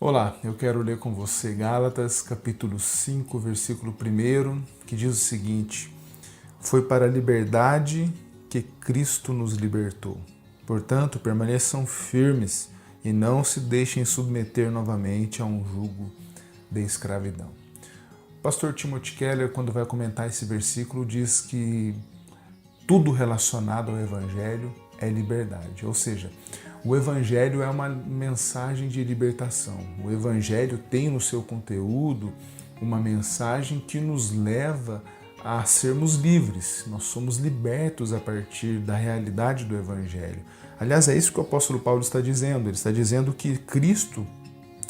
Olá, eu quero ler com você Gálatas, capítulo 5, versículo 1, que diz o seguinte: Foi para a liberdade que Cristo nos libertou. Portanto, permaneçam firmes e não se deixem submeter novamente a um jugo de escravidão. O pastor Timothy Keller, quando vai comentar esse versículo, diz que tudo relacionado ao Evangelho é liberdade, ou seja, o Evangelho é uma mensagem de libertação. O Evangelho tem no seu conteúdo uma mensagem que nos leva a sermos livres. Nós somos libertos a partir da realidade do Evangelho. Aliás, é isso que o apóstolo Paulo está dizendo. Ele está dizendo que Cristo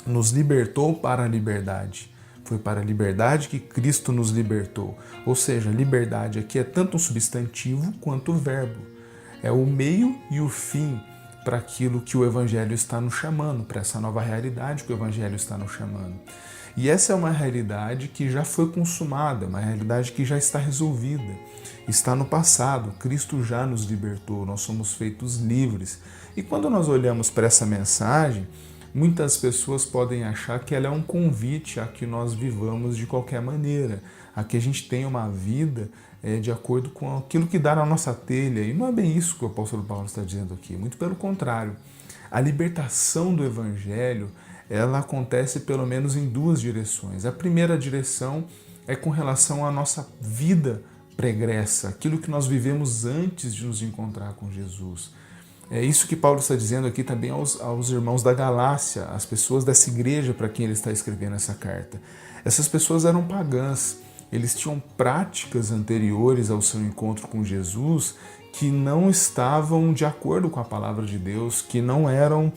nos libertou para a liberdade. Foi para a liberdade que Cristo nos libertou. Ou seja, liberdade aqui é tanto um substantivo quanto o verbo. É o meio e o fim para aquilo que o Evangelho está nos chamando, para essa nova realidade que o Evangelho está nos chamando. E essa é uma realidade que já foi consumada, uma realidade que já está resolvida. Está no passado, Cristo já nos libertou, nós somos feitos livres. E quando nós olhamos para essa mensagem, muitas pessoas podem achar que ela é um convite a que nós vivamos de qualquer maneira, a que a gente tenha uma vida de acordo com aquilo que dá na nossa telha. E não é bem isso que o apóstolo Paulo está dizendo aqui, muito pelo contrário. A libertação do Evangelho, ela acontece pelo menos em duas direções. A primeira direção é com relação à nossa vida pregressa, aquilo que nós vivemos antes de nos encontrar com Jesus. É isso que Paulo está dizendo aqui também aos irmãos da Galácia, às pessoas dessa igreja para quem ele está escrevendo essa carta. Essas pessoas eram pagãs, eles tinham práticas anteriores ao seu encontro com Jesus que não estavam de acordo com a palavra de Deus, que não eram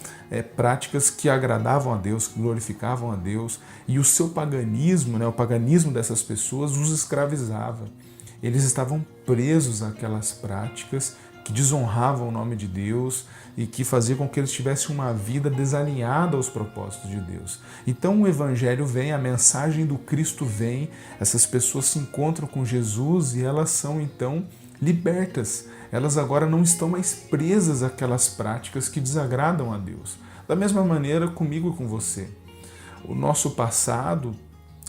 práticas que agradavam a Deus, que glorificavam a Deus. E o seu paganismo, o paganismo dessas pessoas os escravizava. Eles estavam presos àquelas práticas que desonravam o nome de Deus e que faziam com que eles tivessem uma vida desalinhada aos propósitos de Deus. Então o Evangelho vem, a mensagem do Cristo vem, essas pessoas se encontram com Jesus e elas são então libertas. Elas agora não estão mais presas àquelas práticas que desagradam a Deus. Da mesma maneira comigo e com você. O nosso passado,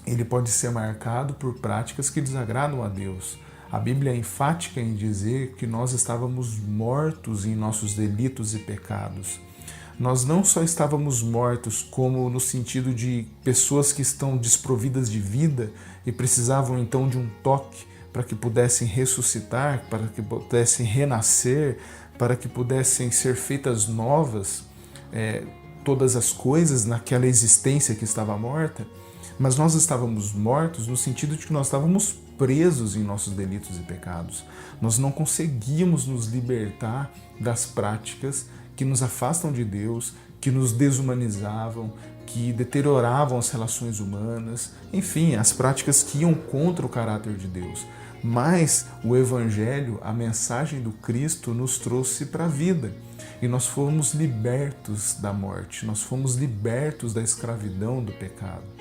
ele pode ser marcado por práticas que desagradam a Deus. A Bíblia é enfática em dizer que nós estávamos mortos em nossos delitos e pecados. Nós não só estávamos mortos como no sentido de pessoas que estão desprovidas de vida e precisavam então de um toque para que pudessem ressuscitar, para que pudessem renascer, para que pudessem ser feitas novas todas as coisas naquela existência que estava morta. Mas nós estávamos mortos no sentido de que nós estávamos presos em nossos delitos e pecados. Nós não conseguíamos nos libertar das práticas que nos afastam de Deus, que nos desumanizavam, que deterioravam as relações humanas, enfim, as práticas que iam contra o caráter de Deus. Mas o Evangelho, a mensagem do Cristo, nos trouxe para a vida. E nós fomos libertos da morte, nós fomos libertos da escravidão do pecado.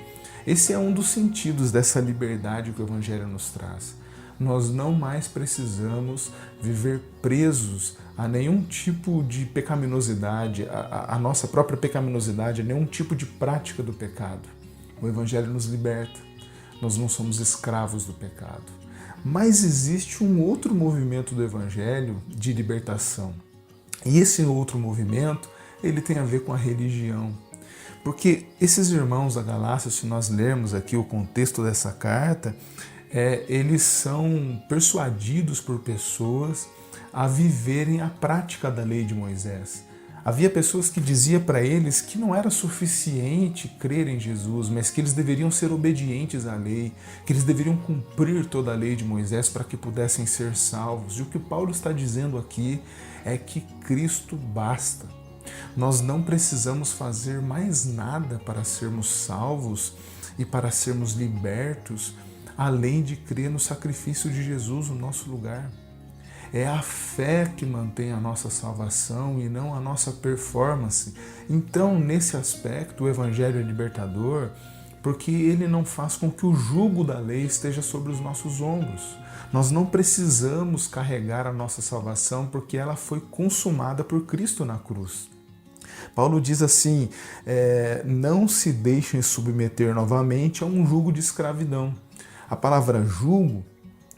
Esse é um dos sentidos dessa liberdade que o Evangelho nos traz. Nós não mais precisamos viver presos a nenhum tipo de pecaminosidade, a nossa própria pecaminosidade, a nenhum tipo de prática do pecado. O Evangelho nos liberta, nós não somos escravos do pecado. Mas existe um outro movimento do Evangelho de libertação. E esse outro movimento, ele tem a ver com a religião. Porque esses irmãos da Galácia, se nós lermos aqui o contexto dessa carta, eles são persuadidos por pessoas a viverem a prática da lei de Moisés. Havia pessoas que diziam para eles que não era suficiente crer em Jesus, mas que eles deveriam ser obedientes à lei, que eles deveriam cumprir toda a lei de Moisés para que pudessem ser salvos. E o que Paulo está dizendo aqui é que Cristo basta. Nós não precisamos fazer mais nada para sermos salvos e para sermos libertos, além de crer no sacrifício de Jesus no nosso lugar. É a fé que mantém a nossa salvação e não a nossa performance. Então, nesse aspecto, o Evangelho é libertador, porque ele não faz com que o jugo da lei esteja sobre os nossos ombros. Nós não precisamos carregar a nossa salvação porque ela foi consumada por Cristo na cruz. Paulo diz assim, não se deixem submeter novamente a um jugo de escravidão. A palavra jugo,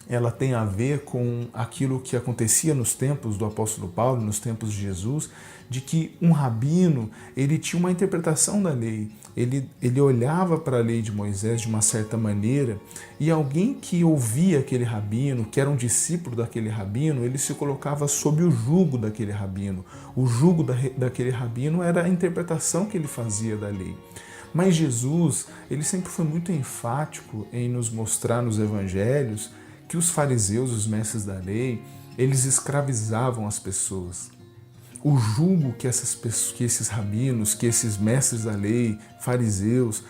ela tem a ver com aquilo que acontecia nos tempos do apóstolo Paulo, nos tempos de Jesus, de que um rabino, ele tinha uma interpretação da lei, ele olhava para a lei de Moisés de uma certa maneira, e alguém que ouvia aquele rabino, que era um discípulo daquele rabino, ele se colocava sob o jugo daquele rabino. O jugo daquele rabino era a interpretação que ele fazia da lei. Mas Jesus, ele sempre foi muito enfático em nos mostrar nos evangelhos que os fariseus, os mestres da lei, eles escravizavam as pessoas. O jugo que esses rabinos, que esses mestres da lei, fariseus,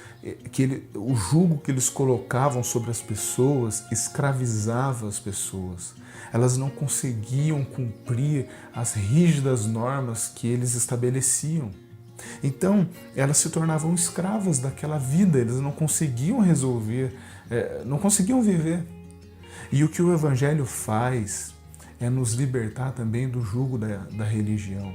o jugo que eles colocavam sobre as pessoas escravizava as pessoas. Elas não conseguiam cumprir as rígidas normas que eles estabeleciam. Então, elas se tornavam escravas daquela vida, eles não conseguiam resolver, não conseguiam viver. E o que o Evangelho faz é nos libertar também do jugo da religião.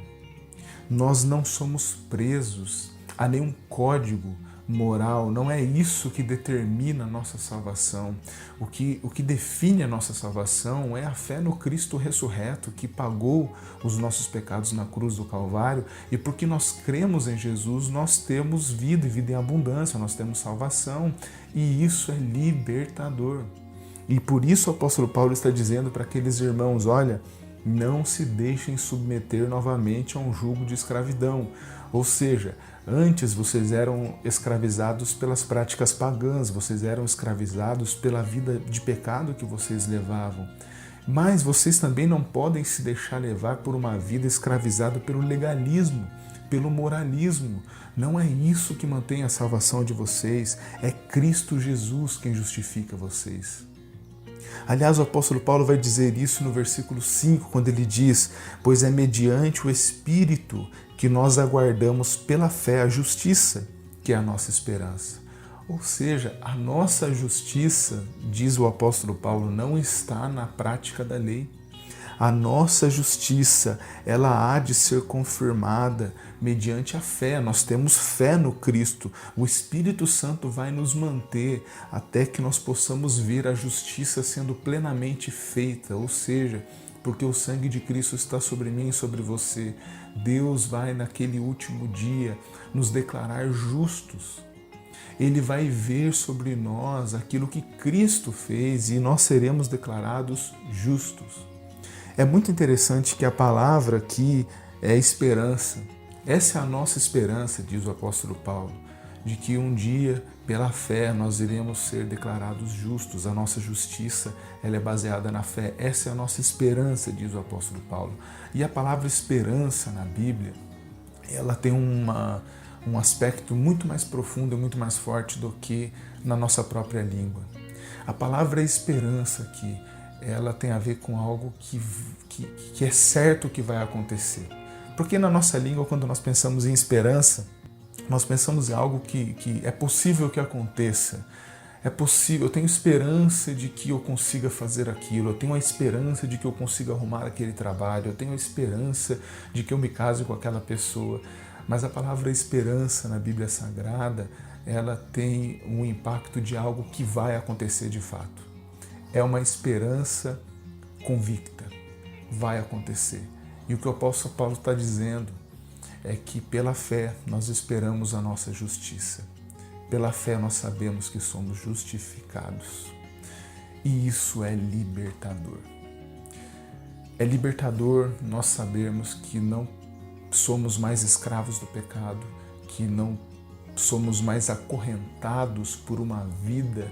Nós não somos presos a nenhum código moral, não é isso que determina a nossa salvação. O que define a nossa salvação é a fé no Cristo ressurreto, que pagou os nossos pecados na cruz do Calvário, e porque nós cremos em Jesus, nós temos vida e vida em abundância, nós temos salvação, e isso é libertador. E por isso o apóstolo Paulo está dizendo para aqueles irmãos, olha, não se deixem submeter novamente a um jugo de escravidão. Ou seja, antes vocês eram escravizados pelas práticas pagãs, vocês eram escravizados pela vida de pecado que vocês levavam. Mas vocês também não podem se deixar levar por uma vida escravizada pelo legalismo, pelo moralismo. Não é isso que mantém a salvação de vocês, é Cristo Jesus quem justifica vocês. Aliás, o apóstolo Paulo vai dizer isso no versículo 5, quando ele diz: pois é mediante o Espírito que nós aguardamos pela fé a justiça, que é a nossa esperança. Ou seja, a nossa justiça, diz o apóstolo Paulo, não está na prática da lei. A nossa justiça, ela há de ser confirmada mediante a fé. Nós temos fé no Cristo. O Espírito Santo vai nos manter até que nós possamos ver a justiça sendo plenamente feita, ou seja, porque o sangue de Cristo está sobre mim e sobre você. Deus vai, naquele último dia, nos declarar justos. Ele vai ver sobre nós aquilo que Cristo fez e nós seremos declarados justos. É muito interessante que a palavra aqui é esperança. Essa é a nossa esperança, diz o apóstolo Paulo, de que um dia, pela fé, nós iremos ser declarados justos. A nossa justiça, ela é baseada na fé. Essa é a nossa esperança, diz o apóstolo Paulo. E a palavra esperança na Bíblia, ela tem um aspecto muito mais profundo e muito mais forte do que na nossa própria língua. A palavra esperança aqui, ela tem a ver com algo que é certo que vai acontecer. Porque na nossa língua, quando nós pensamos em esperança, nós pensamos em algo que é possível que aconteça. É possível, eu tenho esperança de que eu consiga fazer aquilo, eu tenho a esperança de que eu consiga arrumar aquele trabalho, eu tenho a esperança de que eu me case com aquela pessoa. Mas a palavra esperança na Bíblia Sagrada, ela tem um impacto de algo que vai acontecer de fato. É uma esperança convicta, vai acontecer. E o que o apóstolo Paulo está dizendo é que pela fé nós esperamos a nossa justiça. Pela fé nós sabemos que somos justificados. E isso é libertador. É libertador nós sabermos que não somos mais escravos do pecado, que não somos mais acorrentados por uma vida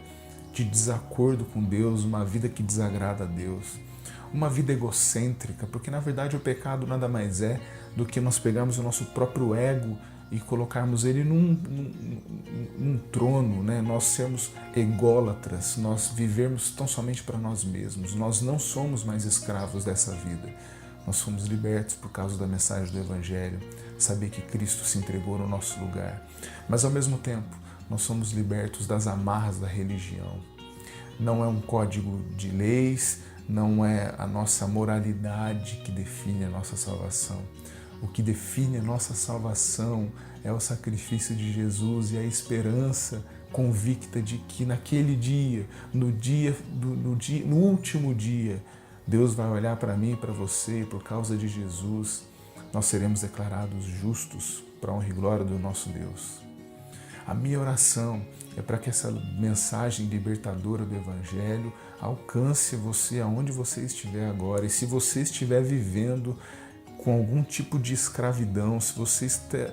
de desacordo com Deus, uma vida que desagrada a Deus, uma vida egocêntrica, porque na verdade o pecado nada mais é do que nós pegarmos o nosso próprio ego e colocarmos ele num trono, né? Nós sermos ególatras, nós vivermos tão somente para nós mesmos, nós não somos mais escravos dessa vida. Nós fomos libertos por causa da mensagem do Evangelho, saber que Cristo se entregou no nosso lugar. Mas ao mesmo tempo, nós somos libertos das amarras da religião. Não é um código de leis, não é a nossa moralidade que define a nossa salvação. O que define a nossa salvação é o sacrifício de Jesus e a esperança convicta de que naquele dia, no último dia, Deus vai olhar para mim e para você, e por causa de Jesus, nós seremos declarados justos para a honra e glória do nosso Deus. A minha oração é para que essa mensagem libertadora do Evangelho alcance você aonde você estiver agora. E se você estiver vivendo com algum tipo de escravidão, se você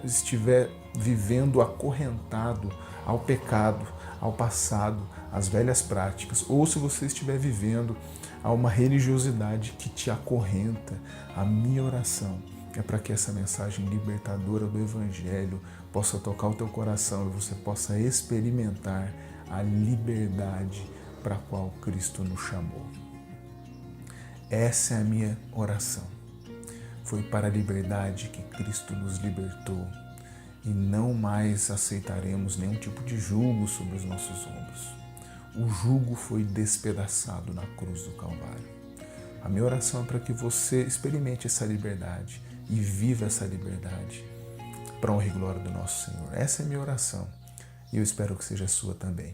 estiver vivendo acorrentado ao pecado, ao passado, às velhas práticas, ou se você estiver vivendo a uma religiosidade que te acorrenta, a minha oração é para que essa mensagem libertadora do Evangelho possa tocar o teu coração e você possa experimentar a liberdade para a qual Cristo nos chamou. Essa é a minha oração. Foi para a liberdade que Cristo nos libertou e não mais aceitaremos nenhum tipo de jugo sobre os nossos ombros. O jugo foi despedaçado na cruz do Calvário. A minha oração é para que você experimente essa liberdade e viva essa liberdade para a honra e glória do nosso Senhor. Essa é a minha oração e eu espero que seja a sua também.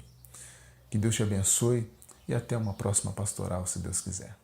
Que Deus te abençoe e até uma próxima pastoral, se Deus quiser.